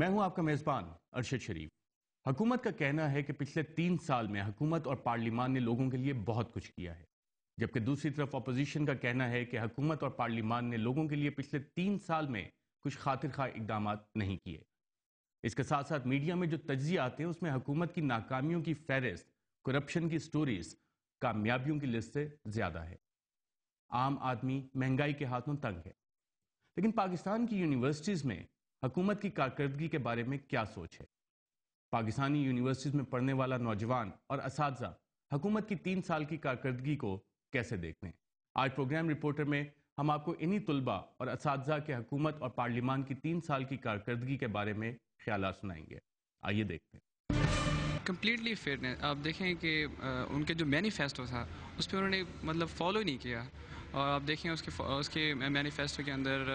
میں ہوں آپ کا میزبان ارشد شریف۔ حکومت کا کہنا ہے کہ پچھلے 3 سال میں حکومت اور پارلیمان نے لوگوں کے لیے بہت کچھ کیا ہے، جبکہ دوسری طرف اپوزیشن کا کہنا ہے کہ حکومت اور پارلیمان نے لوگوں کے لیے پچھلے 3 سال میں کچھ خاطر خواہ اقدامات نہیں کیے۔ اس کے ساتھ ساتھ میڈیا میں جو تجزیے آتے ہیں اس میں حکومت کی ناکامیوں کی فہرست، کرپشن کی سٹوریز کامیابیوں کی لسٹ سے زیادہ ہے۔ عام آدمی مہنگائی کے ہاتھوں تنگ ہے، لیکن پاکستان کی یونیورسٹیز میں حکومت کی کارکردگی کے بارے میں کیا سوچ ہے؟ پاکستانی یونیورسٹیز میں پڑھنے والا نوجوان اور اساتذہ حکومت کی 3 سال کی کارکردگی کو کیسے دیکھتے ہیں؟ آج پروگرام رپورٹر میں ہم آپ کو انہی طلباء اور اساتذہ کے حکومت اور پارلیمان کی 3 سال کی کارکردگی کے بارے میں خیالات سنائیں گے۔ آئیے دیکھتے ہیں۔ کمپلیٹلی فیئرنیس آپ دیکھیں کہ ان کے جو مینیفیسٹو تھا اس پہ انہوں نے فالو نہیں کیا، اور آپ دیکھیں اس کے مینیفیسٹو کے اندر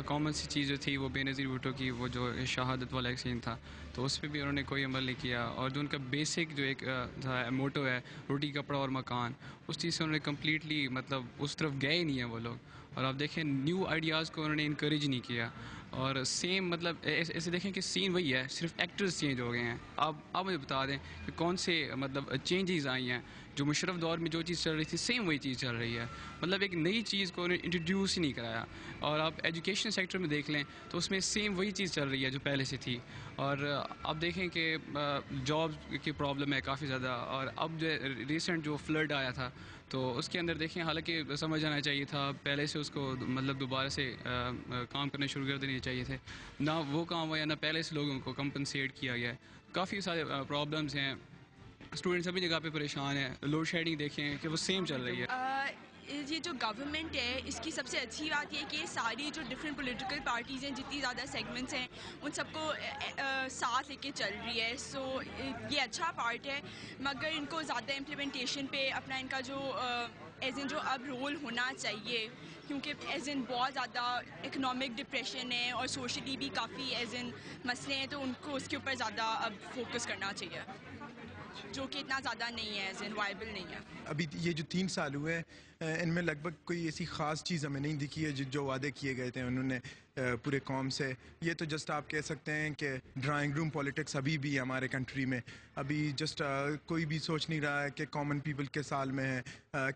کامن سی چیز جو تھی وہ بے نظیر بھٹو کی وہ جو شہادت والا ایک سین تھا، تو اس پہ بھی انہوں نے کوئی عمل نہیں کیا، اور جو ان کا بیسک جو ایک موٹو ہے روٹی کپڑا اور مکان، اس چیز سے انہوں نے کمپلیٹلی اس طرف گئے ہی نہیں ہیں وہ لوگ۔ اور آپ دیکھیں نیو آئیڈیاز کو انہوں نے انکریج نہیں کیا، اور سیم ایسے دیکھیں کہ سین وہی ہے، صرف ایکٹرز چینج ہو گئے ہیں۔ آپ مجھے بتا دیں کہ کون سے چینجز آئی ہیں؟ جو مشرف دور میں جو چیز چل رہی تھی سیم وہی چیز چل رہی ہے، ایک نئی چیز کو انہوں نے انٹروڈیوس ہی نہیں کرایا۔ اور آپ ایجوکیشن سیکٹر میں دیکھ لیں تو اس میں سیم وہی چیز چل رہی ہے جو پہلے سے تھی، اور آپ دیکھیں کہ جاب کی پرابلم ہے کافی زیادہ، اور اب جو ریسنٹ جو فلڈ آیا تھا تو اس کے اندر دیکھیں حالانکہ سمجھ آنا چاہیے تھا پہلے سے اس کو دوبارہ سے کام کرنے شروع کر دینے چاہیے تھے، نہ وہ کام ہوا نہ پہلے سے لوگوں کو کمپنسیٹ کیا گیا ہے۔ کافی سارے پرابلمس ہیں، اسٹوڈنٹ سبھی جگہ پہ پریشان ہیں، لوڈ شیڈنگ دیکھیں کہ وہ سیم چل رہی ہے۔ یہ جو گورنمنٹ ہے اس کی سب سے اچھی بات یہ کہ ساری جو ڈفرینٹ پولیٹیکل پارٹیز ہیں، جتنی زیادہ سیگمنٹس ہیں ان سب کو ساتھ لے کے چل رہی ہے، سو یہ اچھا پارٹ ہے، مگر ان کو زیادہ امپلیمنٹیشن پہ اپنا ان کا جو ایز ان جو اب رول ہونا چاہیے، کیونکہ ایز ان بہت زیادہ اکنامک ڈپریشن ہے اور سوشلی بھی کافی ایز ان مسئلے ہیں، تو ان کو اس کے اوپر زیادہ اب فوکس کرنا چاہیے، جو کہ اتنا زیادہ نہیں ہے، ایز ان وائبل نہیں ہے۔ ابھی یہ جو 3 سال ہوئے ہیں ان میں لگ بھگ کوئی ایسی خاص چیز ہمیں نہیں دکھی ہے جو وعدے کیے گئے تھے انہوں نے پورے قوم سے۔ یہ تو جسٹ آپ کہہ سکتے ہیں کہ ڈرائنگ روم پولیٹکس ابھی بھی ہے ہمارے کنٹری میں، ابھی جسٹ کوئی بھی سوچ نہیں رہا ہے کہ کامن پیپل کے سال میں ہے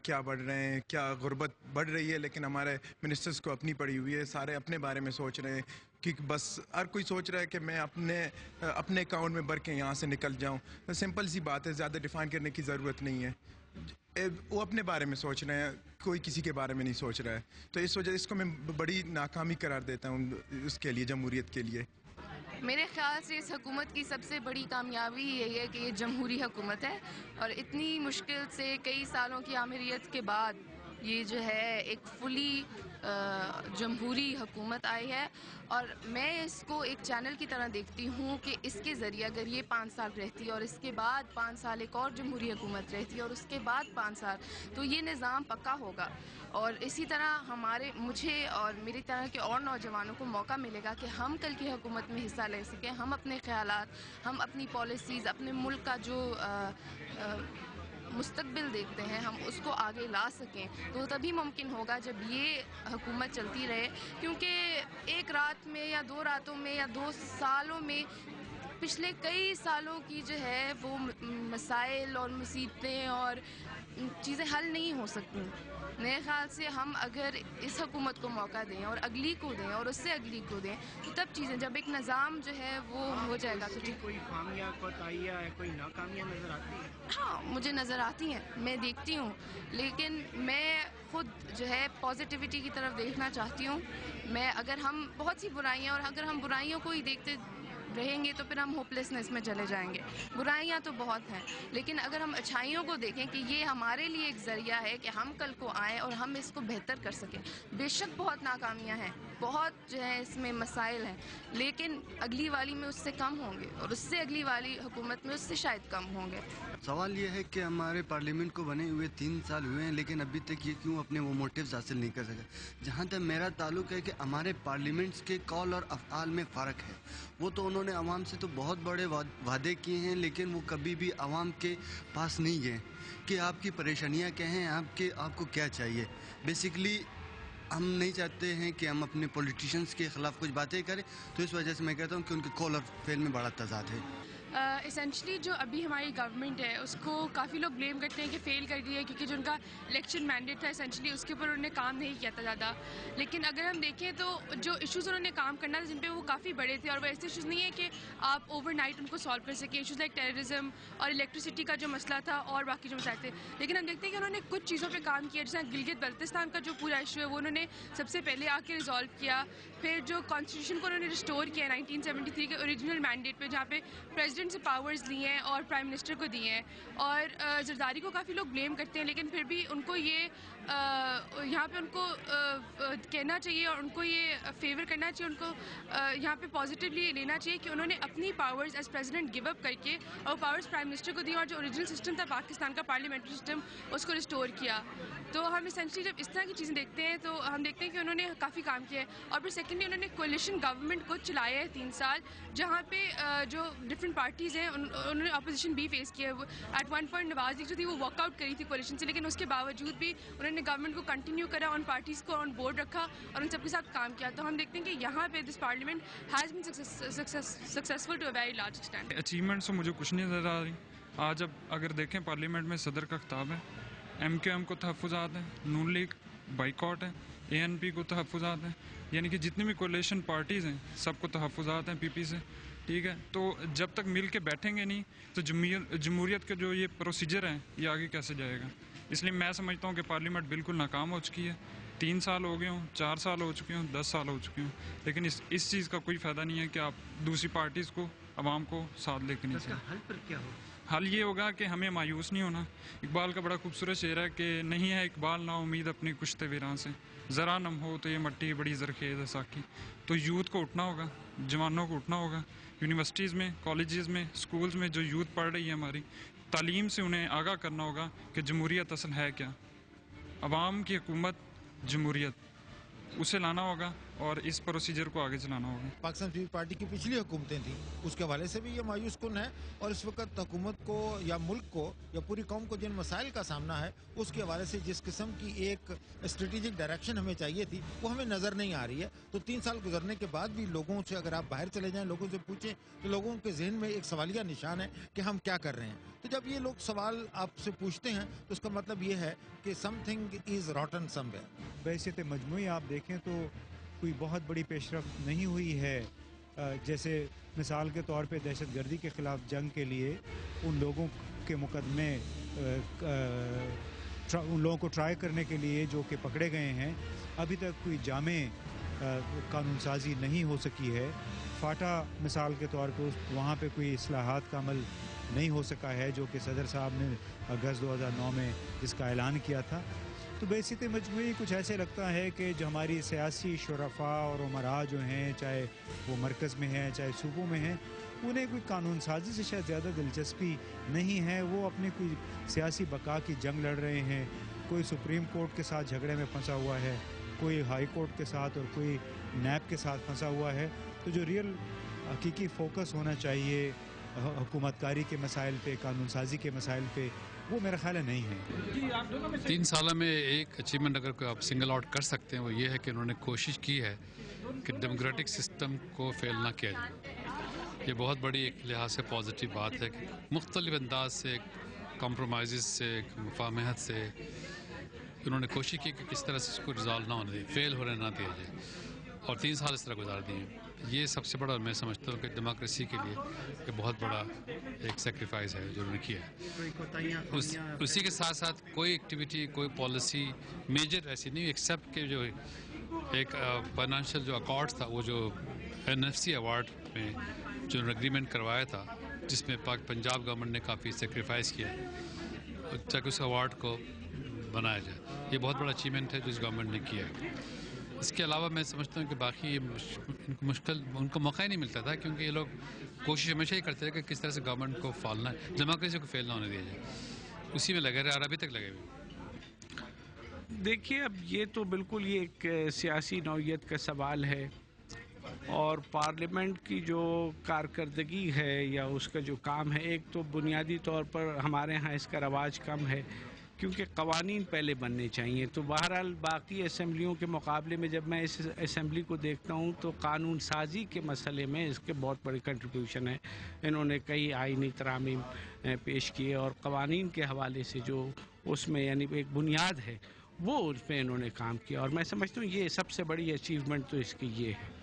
کیا بڑھ رہے ہیں، کیا غربت بڑھ رہی ہے، لیکن ہمارے منسٹرز کو اپنی پڑی ہوئی ہے، سارے اپنے بارے میں سوچ رہے ہیں کہ بس ہر کوئی سوچ رہا ہے کہ میں اپنے اکاؤنٹ میں بھر کے یہاں سے نکل جاؤں۔ سمپل سی بات ہے، زیادہ ڈیفائن کرنے کی ضرورت نہیں ہے، وہ اپنے بارے میں سوچ رہے ہیں، کوئی کسی کے بارے میں نہیں سوچ رہا ہے، تو اس وجہ اس کو میں بڑی ناکامی قرار دیتا ہوں اس کے لیے، جمہوریت کے لیے۔ میرے خیال سے اس حکومت کی سب سے بڑی کامیابی یہی ہے کہ یہ جمہوری حکومت ہے، اور اتنی مشکل سے کئی سالوں کی آمریت کے بعد یہ جو ہے ایک فلی جمہوری حکومت آئی ہے، اور میں اس کو ایک چینل کی طرح دیکھتی ہوں کہ اس کے ذریعے اگر یہ 5 سال رہتی ہے اور اس کے بعد 5 سال ایک اور جمہوری حکومت رہتی ہے اور اس کے بعد 5 سال، تو یہ نظام پکا ہوگا، اور اسی طرح مجھے اور میری طرح کے اور نوجوانوں کو موقع ملے گا کہ ہم کل کی حکومت میں حصہ لے سکیں، ہم اپنے خیالات، ہم اپنی پالیسیز، اپنے ملک کا جو مستقبل دیکھتے ہیں ہم اس کو آگے لا سکیں، تو تبھی ممکن ہوگا جب یہ حکومت چلتی رہے، کیونکہ ایک رات میں یا 2 راتوں میں یا 2 سالوں میں پچھلے کئی سالوں کی جو ہے وہ مسائل اور مصیبتیں اور چیزیں حل نہیں ہو سکتی۔ میرے خیال سے ہم اگر اس حکومت کو موقع دیں اور اگلی کو دیں اور اس سے اگلی کو دیں تو تب چیزیں، جب ایک نظام جو ہے وہ ہو جائے گا تو کوئی خامیاں کوتاہیاں ہے، کوئی ناکامیاں نظر آتی ہیں؟ ہاں مجھے نظر آتی ہیں، میں دیکھتی ہوں، لیکن میں خود جو ہے پازیٹیوٹی کی طرف دیکھنا چاہتی ہوں۔ اگر ہم بہت سی برائیاں، اور اگر ہم برائیوں کو ہی دیکھتے رہیں گے تو پھر ہم ہوپلیسنس میں چلے جائیں گے۔ برائیاں تو بہت ہیں، لیکن اگر ہم اچھائیوں کو دیکھیں کہ یہ ہمارے لیے ایک ذریعہ ہے کہ ہم کل کو آئیں اور ہم اس کو بہتر کر سکیں۔ بے شک بہت ناکامیاں ہیں، بہت جو ہے اس میں مسائل ہیں، لیکن اگلی والی میں اس سے کم ہوں گے، اور اس سے اگلی والی حکومت میں اس سے شاید کم ہوں گے۔ سوال یہ ہے کہ ہمارے پارلیمنٹ کو بنے ہوئے 3 سال ہوئے ہیں، لیکن ابھی تک یہ کیوں اپنے وہ موٹیوز حاصل نہیں کر سکے؟ جہاں تک میرا تعلق ہے کہ ہمارے پارلیمنٹس کے قول اور افعال میں فرق ہے۔ وہ تو انہوں نے عوام سے تو بہت بڑے وعدے کیے ہیں، لیکن وہ کبھی بھی عوام کے پاس نہیں گئے کہ آپ کی پریشانیاں کیا ہیں، آپ کو کیا چاہیے۔ بیسیکلی ہم نہیں چاہتے ہیں کہ ہم اپنے پولیٹیشنز کے خلاف کچھ باتیں کریں، تو اس وجہ سے میں کہتا ہوں کہ ان کے کال اور فیل میں بڑا تضاد ہے. اسینشلی جو ابھی ہماری گورنمنٹ ہے اس کو کافی لوگ بلیم کرتے ہیں کہ فیل کر رہی ہے، کیونکہ جو ان کا الیکشن مینڈیٹ تھا اسینشلی اس کے اوپر انہوں نے کام نہیں کیا تھا زیادہ. لیکن اگر ہم دیکھیں تو جو ایشوز انہوں نے کام کرنا تھا جن پہ وہ کافی بڑے تھے، اور وہ ایسے ایشوز نہیں ہیں کہ آپ اوور نائٹ ان کو سالو کر سکیں. ایشوز لائک ٹیررزم اور الیکٹریسٹی کا جو مسئلہ تھا اور باقی جو مسائل تھے. لیکن ہم دیکھتے ہیں کہ انہوں نے کچھ چیزوں پہ کام کیا، جیسے گلگت بلتستان کا جو پورا ایشو ہے وہ انہوں نے سب سے پہلے آ کے ریزالو کیا. پھر جو کانسٹیٹیوشن کو انہوں نے ریسٹور کیا 1973 کے اوریجنل مینڈیٹ پہ، جہاں پہ پریزیڈنٹ سے پاورز لی ہیں اور پرائم منسٹر کو دیے ہیں. اور زرداری کو کافی لوگ بلیم کرتے ہیں، لیکن پھر بھی ان کو یہ یہاں پہ ان کو کہنا چاہیے اور ان کو یہ فیور کرنا چاہیے، ان کو یہاں پہ پازیٹیولی لینا چاہیے کہ انہوں نے اپنی powers as president give up کر کے اور پاورز پرائم منسٹر کو دی، اور جو اوریجنل سسٹم تھا پاکستان کا پارلیمنٹری سسٹم اس کو ریسٹور کیا. تو ہم اسینشلی جب اس طرح کی چیزیں دیکھتے ہیں تو ہم دیکھتے ہیں کہ انہوں نے کافی کام کیا ہے. اور پھر سیکنڈلی انہوں نے کولیشن گورنمنٹ کو چلایا ہے 3 سال، جہاں پہ جو ڈفرینٹ پارٹیز ہیں انہوں نے اپوزیشن بھی فیس کیا ہے. At one point Nawaz league جو تھی وہ واک آؤٹ کری تھی کولیشن سے، لیکن اس کے باوجود بھی انہوں نے گورنمنٹ کو کنٹینیو کرا، ان پارٹیز کو آن بورڈ رکھا اور ان سب کے ساتھ کام کیا. تو ہم دیکھتے ہیں کہ یہاں پہ this parliament has been successful to a very large extent. Achievement سے مجھے کچھ نہیں نظر آ رہی. آج اب اگر دیکھیں پارلیمنٹ میں صدر کا خطاب ہے، MQM کو تحفظات ہیں، نون لیگ بائیکاٹ ہے، ANP کو تحفظات ہیں، یعنی کہ جتنی بھی کولیشن پارٹیز ہیں سب کو تحفظات ہیں PP سے. ٹھیک ہے، تو جب تک مل کے بیٹھیں گے نہیں تو جمہوریت کا جو یہ پروسیجر ہے یہ آگے کیسے جائے گا. اس لیے میں سمجھتا ہوں کہ پارلیمنٹ بالکل ناکام ہو چکی ہے. 3 سال ہو گئے ہوں، 4 سال ہو چکے ہوں، 10 سال ہو چکے ہوں، لیکن اس چیز کا کوئی فائدہ نہیں ہے کہ آپ دوسری پارٹیز کو، عوام کو ساتھ لے کے نہیں چلیں. حل پر کیا ہو؟ حل یہ ہوگا کہ ہمیں مایوس نہیں ہونا. اقبال کا بڑا خوبصورت شعر ہے کہ نہیں ہے اقبال نا امید اپنی کشتے ویراں سے، ذرا نم ہو تو یہ مٹی بڑی زرخیز ہے ساکی. تو یوتھ کو اٹھنا ہوگا، جوانوں کو اٹھنا ہوگا. یونیورسٹیز میں، کالجز میں، اسکولز میں جو یوتھ پڑھ رہی ہے ہماری، تعلیم سے انہیں آگاہ کرنا ہوگا کہ جمہوریت اصل ہے کیا. عوام کی حکومت جمہوریت، اسے لانا ہوگا اور اس پروسیجر کو آگے چلانا ہوگا. پاکستان پیپلز پارٹی کی پچھلی حکومتیں تھیں، اس کے حوالے سے بھی یہ مایوس کن ہے. اور اس وقت حکومت کو یا ملک کو یا پوری قوم کو جن مسائل کا سامنا ہے اس کے حوالے سے جس قسم کی ایک اسٹریٹجک ڈائریکشن ہمیں چاہیے تھی وہ ہمیں نظر نہیں آ رہی ہے. تو 3 سال گزرنے کے بعد بھی لوگوں سے اگر آپ باہر چلے جائیں، لوگوں سے پوچھیں تو لوگوں کے ذہن میں ایک سوالیہ نشان ہے کہ ہم کیا کر رہے ہیں. تو جب یہ لوگ سوال آپ سے پوچھتے ہیں تو اس کا مطلب یہ ہے کہ some thing is راٹن some where. بحیثیت مجموعی آپ دیکھیں تو کوئی بہت بڑی پیش رفت نہیں ہوئی ہے. جیسے مثال کے طور پہ دہشت گردی کے خلاف جنگ کے لیے ان لوگوں کے مقدمے ان لوگوں کو ٹرائی کرنے کے لیے جو کہ پکڑے گئے ہیں، ابھی تک کوئی جامع قانون سازی نہیں ہو سکی ہے. فاٹا مثال کے طور پہ وہاں پہ کوئی اصلاحات کا عمل نہیں ہو سکا ہے جو کہ صدر صاحب نے اگست 2009 میں اس کا اعلان کیا تھا. تو بحیثیت مجموعی کچھ ایسے لگتا ہے کہ جو ہماری سیاسی شرفاء اور امراء جو ہیں، چاہے وہ مرکز میں ہیں چاہے صوبوں میں ہیں، انہیں کوئی قانون سازی سے شاید زیادہ دلچسپی نہیں ہے. وہ اپنی کوئی سیاسی بقا کی جنگ لڑ رہے ہیں. کوئی سپریم کورٹ کے ساتھ جھگڑے میں پھنسا ہوا ہے، کوئی ہائی کورٹ کے ساتھ اور کوئی نیب کے ساتھ پھنسا ہوا ہے. تو جو ریئل حقیقی فوکس ہونا چاہیے حکومت کاری کے مسائل پہ، قانون سازی کے مسائل پہ، وہ میرا خیال ہے نہیں ہے. 3 سالوں میں ایک اچیومنٹ اگر کوئی آپ سنگل آؤٹ کر سکتے ہیں وہ یہ ہے کہ انہوں نے کوشش کی ہے کہ ڈیموکریٹک سسٹم کو فیل نہ کیا جائے. یہ بہت بڑی ایک لحاظ سے پازیٹیو بات ہے کہ مختلف انداز سے، کمپرومائزز سے، مفاہمت سے انہوں نے کوشش کی کہ کس طرح سے اس کو ریزالو نہ ہونے دیں، فیل ہونے نہ دیا جائے، اور 3 سال اس طرح گزار دیے. یہ سب سے بڑا میں سمجھتا ہوں کہ ڈیموکریسی کے لیے یہ بہت بڑا ایک سیکریفائز ہے جو انہوں نے کیا ہے. اسی کے ساتھ ساتھ کوئی ایکٹیویٹی، کوئی پالیسی میجر ایسی نہیں ایکسیپٹ کہ جو ایک فائنانشیل جو اکارڈ تھا، وہ جو NFC ایوارڈ میں جو اگریمنٹ کروایا تھا، جس میں پنجاب گورنمنٹ نے کافی سیکریفائز کیا تاکہ اس ایوارڈ کو بنایا جائے. یہ بہت بڑا اچیومنٹ ہے جو اس گورنمنٹ نے کیا ہے. اس کے علاوہ میں سمجھتا ہوں کہ باقی ان کو موقع ہی نہیں ملتا تھا، کیونکہ یہ لوگ کوشش ہمیشہ ہی کرتے تھے کہ کس طرح سے گورنمنٹ کو فالنا ہے، ڈیموکریسی کو فیل نہ ہونے دیا جائے. اسی میں لگے رہے اور ابھی تک لگے ہوئے. دیکھیے، اب یہ تو بالکل یہ ایک سیاسی نوعیت کا سوال ہے، اور پارلیمنٹ کی جو کارکردگی ہے یا اس کا جو کام ہے، ایک تو بنیادی طور پر ہمارے ہاں اس کا رواج کم ہے، کیونکہ قوانین پہلے بننے چاہیے. تو بہرحال باقی اسمبلیوں کے مقابلے میں جب میں اس اسمبلی کو دیکھتا ہوں تو قانون سازی کے مسئلے میں اس کے بہت بڑی کنٹریبیوشن ہے. انہوں نے کئی آئینی ترامیم پیش کیے اور قوانین کے حوالے سے جو اس میں یعنی ایک بنیاد ہے وہ اس پہ انہوں نے کام کیا، اور میں سمجھتا ہوں یہ سب سے بڑی اچیومنٹ تو اس کی یہ ہے.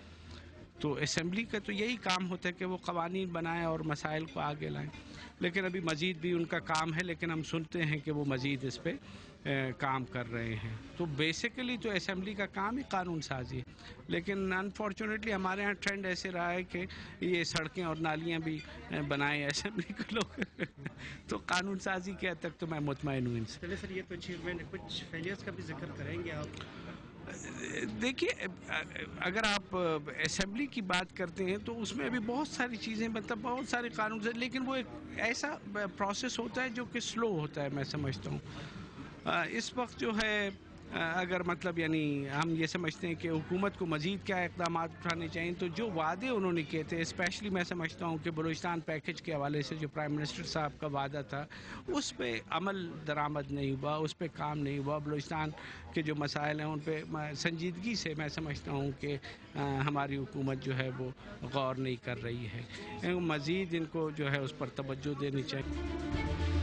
تو اسمبلی کا تو یہی کام ہوتا ہے کہ وہ قوانین بنائیں اور مسائل کو آگے لائیں، لیکن ابھی مزید بھی ان کا کام ہے، لیکن ہم سنتے ہیں کہ وہ مزید اس پہ کام کر رہے ہیں. تو بیسیکلی تو اسمبلی کا کام ہی قانون سازی ہے، لیکن انفارچونیٹلی ہمارے ہاں ٹرینڈ ایسے رہا ہے کہ یہ سڑکیں اور نالیاں بھی بنائیں اسمبلی کے لوگ. تو قانون سازی کے حد تک تو میں مطمئن ہوں ان سے. چلے سر، یہ تو اچیومنٹ، کچھ فیلیئرز کا بھی ذکر کریں گے آپ؟ دیکھیے، اگر آپ اسمبلی کی بات کرتے ہیں تو اس میں ابھی بہت ساری چیزیں، مطلب بہت سارے قانون، لیکن وہ ایک ایسا پروسیس ہوتا ہے جو کہ سلو ہوتا ہے، میں سمجھتا ہوں. اس وقت جو ہے اگر مطلب یعنی ہم یہ سمجھتے ہیں کہ حکومت کو مزید کیا اقدامات اٹھانے چاہیے، تو جو وعدے انہوں نے کیے تھے، اسپیشلی میں سمجھتا ہوں کہ بلوچستان پیکج کے حوالے سے جو پرائم منسٹر صاحب کا وعدہ تھا اس پہ عمل درآمد نہیں ہوا، اس پہ کام نہیں ہوا. بلوچستان کے جو مسائل ہیں ان پہ سنجیدگی سے میں سمجھتا ہوں کہ ہماری حکومت جو ہے وہ غور نہیں کر رہی ہے. مزید ان کو جو ہے اس پر توجہ دینی چاہیے.